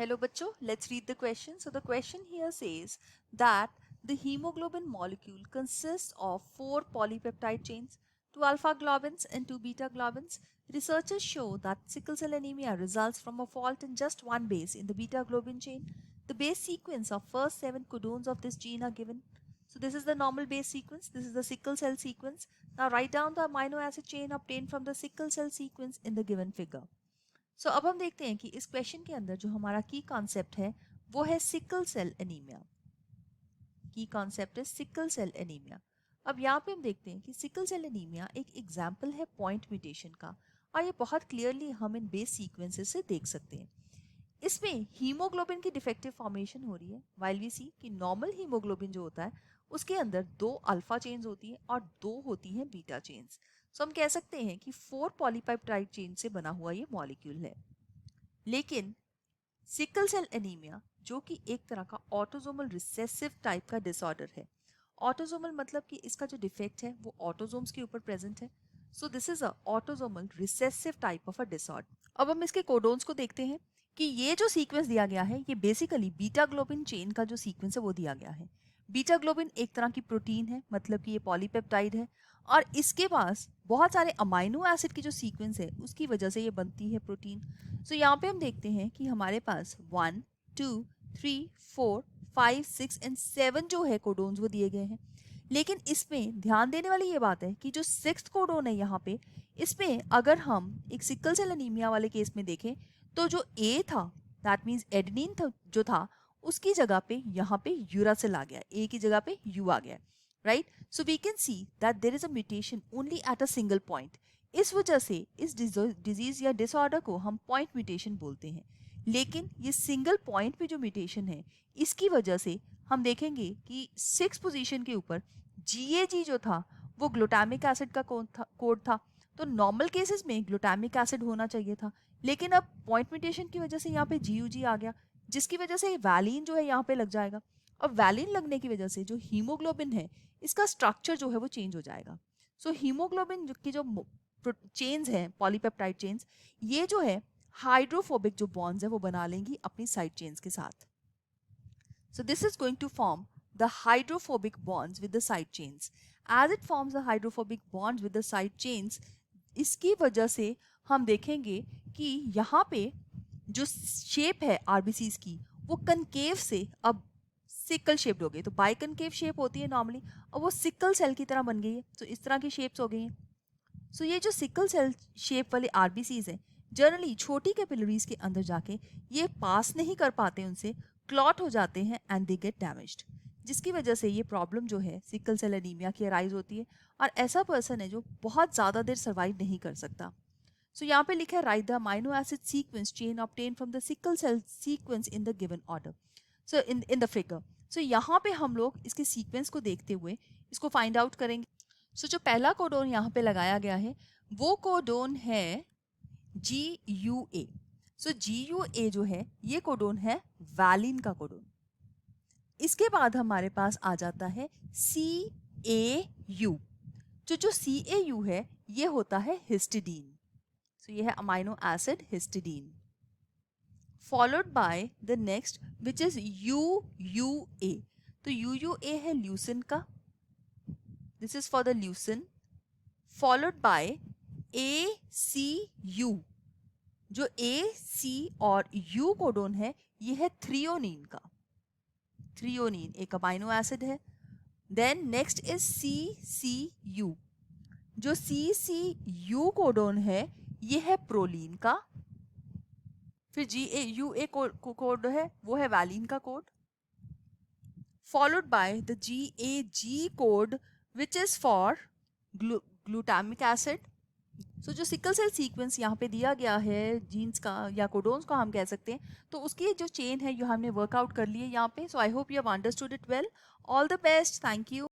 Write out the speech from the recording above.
Hello bachcho, let's read the question. So the question here says that the hemoglobin molecule consists of 4 polypeptide chains, 2 alpha globins and 2 beta globins. Researchers show that sickle cell anemia results from a fault in just one base in the beta globin chain. The base sequence of first 7 codons of this gene are given. So this is the normal base sequence, this is the sickle cell sequence. Now write down the amino acid chain obtained from the sickle cell sequence in the given figure. सो अब हम देखते हैं कि इस question के अंदर जो हमारा की कॉन्सेप्ट है वो है सिकल सेल एनीमिया। की कॉन्सेप्ट है सिकल सेल एनीमिया। अब यहाँ पे हम देखते हैं कि सिकल सेल एनीमिया एक एग्जाम्पल है पॉइंट म्यूटेशन का, और ये बहुत क्लियरली हम इन बेस सीक्वेंसेस से देख सकते हैं। इसमें हीमोग्लोबिन की डिफेक्टिव फॉर्मेशन हो रही है, वाइल वी सी कि नॉर्मल हीमोग्लोबिन जो होता है उसके अंदर 2 अल्फा चेन्स होती है और 2 होती हैं बीटा चेन्स। सो हम कह सकते हैं कि 4 पॉलीपेप्टाइड चेन से बना हुआ ये मॉलिक्यूल है। लेकिन सिकल सेल एनीमिया जो कि एक तरह का ऑटोसोमल रिसेसिव टाइप का डिसऑर्डर है। ऑटोसोमल मतलब कि इसका जो डिफेक्ट है वो ऑटोसोम्स के ऊपर प्रेजेंट है। सो this is a autosomal recessive type of a disorder. अब हम इसके कोडोन्स को देखते हैं कि ये जो सीक्वेंस दिया गया है ये बेसिकली बीटा ग्लोबिन चेन का जो सीक्वेंस है वो दिया गया है। बीटा ग्लोबिन एक तरह की प्रोटीन है, मतलब कि ये पॉलीपेप्टाइड है, और इसके पास बहुत सारे अमाइनो एसिड की जो सीक्वेंस है उसकी वजह से ये बनती है प्रोटीन। सो यहाँ पे हम देखते हैं कि हमारे पास 1 2 3 4 5 6 एंड 7 जो है कोडोन्स वो दिए गए हैं। लेकिन इसमें ध्यान देने वाली ये बात है कि जो 6th कोडोन है यहाँ पे, इसमें अगर हम एक सिकल सेल एनीमिया वाले केस में देखें तो जो ए था दैट मीन्स एडेनिन था जो था उसकी जगह पे यहाँ पे यूरासिल आ गया, ए की जगह पे यू आ गया, right. So we can see that there is a mutation only at a single point. इस वजह से इस डिजीज या डिसऑर्डर को हम पॉइंट म्यूटेशन बोलते हैं। लेकिन ये सिंगल पॉइंट पे जो म्यूटेशन है इसकी वजह से हम देखेंगे कि 6 पोजीशन के ऊपर GAG जो था वो ग्लूटामिक एसिड का कोड था। तो नॉर्मल केसेस में ग्लूटामिक एसिड होना चाहिए था, लेकिन अब पॉइंट म्यूटेशन की वजह से यहाँ पे GUG आ गया, जिसकी वजह से वैलिन जो है यहाँ पे लग जाएगा। और वैलिन लगने की वजह से जो हीमोग्लोबिन है इसका स्ट्रक्चर जो है वो चेंज हो जाएगा। सो हीमोग्लोबिन की जो चेन्स हैं पॉलीपेप्टाइड चेन्स, ये जो है हाइड्रोफोबिक जो बॉन्ड्स है वो बना लेंगी अपनी साइड चेन्स के साथ। So this is going to form the hydrophobic bonds with the side chains. As it forms the hydrophobic bonds with the side chains, इसकी वजह से हम देखेंगे कि यहाँ पे जो शेप है आरबीसीज की वो कनकेव से अब सिकल शेप्ड हो गई। तो बाइकनकेव शेप होती है नॉर्मली, और वो सिकल सेल की तरह बन गई है। तो इस तरह की शेप्स हो गई हैं। सो ये जो सिकल सेल शेप वाले आरबीसीज हैं जनरली छोटी कैपिलरीज के अंदर जाके ये पास नहीं कर पाते, उनसे क्लॉट हो जाते हैं एंड दे गेट डैमेज्ड, जिसकी वजह से ये प्रॉब्लम जो है सिकल सेल एनीमिया की अराइज होती है। और ऐसा पर्सन है जो बहुत ज़्यादा देर सर्वाइव नहीं कर सकता। सो यहाँ पे लिखा है write the amino acid sequence chain obtain from the sickle cell sequence in the given order. So in the figure. So यहाँ पे हम लोग इसके सीक्वेंस को देखते हुए इसको फाइंड आउट करेंगे। सो जो पहला कोडोन यहाँ पे लगाया गया है वो कोडोन है GUA। सो GUA जो है ये कोडोन है वैलिन का कोडोन। इसके बाद हमारे पास आ जाता है CAU। जो CAU है ये होता है हिस्टिडीन। सो ये है amino acid histidine, followed by the next which is UUA। तो UUA है ल्यूसिन का, this is for the leucine, followed by ACU। जो AC और U कोडोन है ये है थ्रियोनिन का। थ्रियोनिन एक अमाइनो एसिड है। Then next is CCU। जो CCU कोडोन है ये है प्रोलीन का। फिर GAUA कोड है वो है वैलिन का code, followed by the GAG code which is for glutamic acid. So जो सिकल सेल सीक्वेंस यहाँ पे दिया गया है जीन्स का या कोडोन्स का हम कह सकते हैं, तो उसकी जो चेन है ये हमने वर्कआउट कर ली है यहाँ पे। So I hope you have understood it well. All the best, thank you.